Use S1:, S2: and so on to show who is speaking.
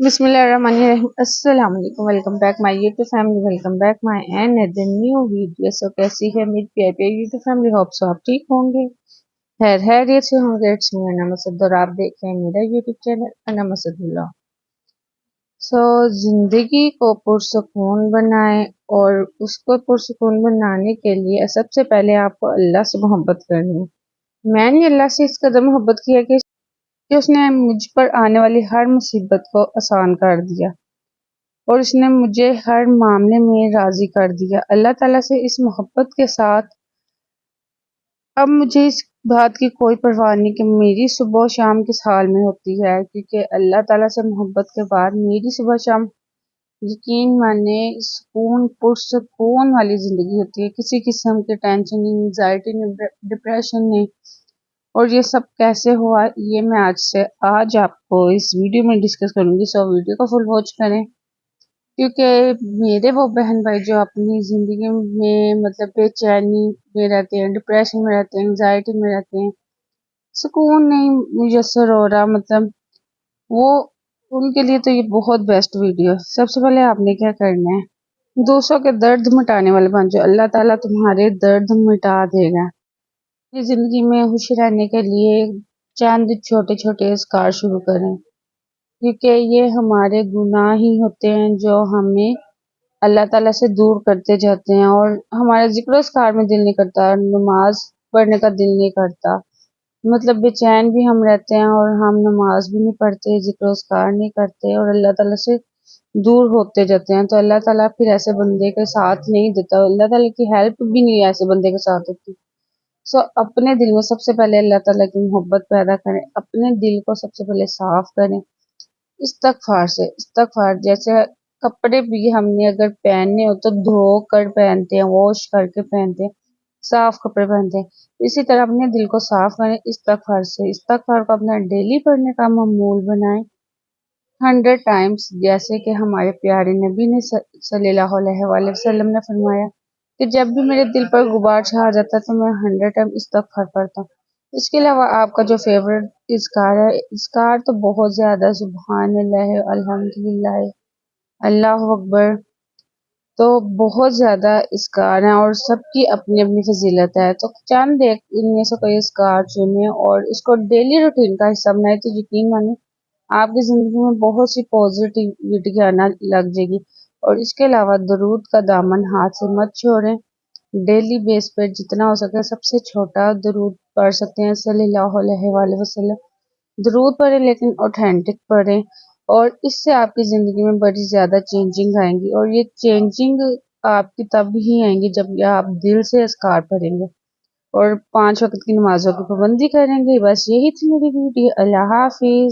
S1: Bismillahirrahmanirrahim. Assalamu alaikum. Welcome back my YouTube family. Welcome back my another new video. So कैसी है मेरी प्यारी प्यारी YouTube family? होप सो आप ठीक होंगे, खैरियत से होंगे। इट्स मी अना मसद और आप देख रहे हैं मेरा YouTube चैनल अना मसदुल्लाह। सो जिंदगी को पुरसुकून बनाएं और उसको पुरसुकून बनाने के लिए सबसे पहले आपको अल्लाह से मोहब्बत करनी है। मैंने अल्लाह से इस कदर मोहब्बत किया कि उसने मुझ पर आने वाली हर मुसीबत को आसान कर दिया और उसने मुझे हर मामले में राजी कर दिया। अल्लाह ताला से इस मोहब्बत के साथ अब मुझे इस बात की कोई परवाह नहीं कि मेरी सुबह शाम किस हाल में होती है, क्योंकि अल्लाह ताला से मोहब्बत के बाद मेरी सुबह शाम यकीन माने सुकून पुरसुकून वाली ज़िंदगी होती है। किसी किस्म की टेंशन नहीं, एंग्जाइटी नहीं, डिप्रेशन नहीं। और ये सब कैसे हुआ ये मैं आज आपको इस वीडियो में डिस्कस करूंगी। सो वीडियो को फुल वॉच करें, क्योंकि मेरे वो बहन भाई जो अपनी ज़िंदगी में मतलब बेचैनी में रहते हैं, डिप्रेशन में रहते हैं, एंग्जाइटी में रहते हैं, सुकून नहीं मुयसर हो रहा, मतलब वो उनके लिए तो ये बहुत बेस्ट वीडियो है। सबसे पहले आपने क्या करना है, दूसरों के दर्द मिटाने वाले बन जाओ। अल्लाह ताला तुम्हारे दर्द मिटा देगा। अपनी ज़िंदगी में खुश रहने के लिए चंद छोटे छोटे अस्कार शुरू करें, क्योंकि ये हमारे गुनाह ही होते हैं जो हमें अल्लाह ताला से दूर करते जाते हैं और हमारे ज़िक्र अस्कार में दिल नहीं करता, नमाज पढ़ने का दिल नहीं करता, मतलब बेचैन भी हम रहते हैं और हम नमाज भी नहीं पढ़ते, ज़िक्र अस्कार नहीं करते और अल्लाह ताला से दूर होते जाते हैं। तो अल्लाह ताला फिर ऐसे बंदे के साथ नहीं देता, अल्लाह ताला की हेल्प भी नहीं ऐसे बंदे के साथ होती। सो अपने दिल में सबसे पहले अल्लाह ताला की मोहब्बत पैदा करें, अपने दिल को सबसे पहले साफ करें इस्तगफार जैसे कपड़े भी हमने अगर पहनने हो तो धो कर पहनते हैं, वॉश करके पहनते हैं, साफ कपड़े पहनते हैं। इसी तरह अपने दिल को साफ करें इस्तगफार को अपना डेली पढ़ने का मामूल बनाएं 100 टाइम्स, जैसे कि हमारे प्यारे नबी ने सल्लल्लाहु अलैहि वसल्लम ने फरमाया कि जब भी मेरे दिल पर गुबार छा जाता है तो मैं 100 टाइम इस्तगफार पढ़ता हूँ। इसके अलावा आपका जो फेवरेट इज़कार है, इज़कार तो बहुत ज़्यादा, सुभान अल्लाह, अल्हम्दुलिल्लाह, अल्लाहु अकबर, तो बहुत ज़्यादा इज़कार हैं और सबकी अपनी अपनी फजीलत है। तो चंद एक इनमें से कोई इज़कार चुने और इसको डेली रूटीन का हिस्सा बनाए तो यकीन माने आपकी ज़िंदगी में बहुत सी पॉजिटिविटी आना लग जाएगी। और इसके अलावा दरूद का दामन हाथ से मत छोड़ें। डेली बेस पर जितना हो सके सबसे छोटा दरूद पढ़ सकते हैं, सल्लल्लाहु अलैहि वसल्लम दरूद पढ़ें, लेकिन ऑथेंटिक पढ़ें और इससे आपकी ज़िंदगी में बड़ी ज़्यादा चेंजिंग आएंगी। और ये चेंजिंग आपकी तब ही आएंगी जब आप दिल से अस्कार पढ़ेंगे और 5 वक्त की नमाजों की पाबंदी करेंगे। बस यही थी मेरी वीडियो। अल्लाह हाफिज।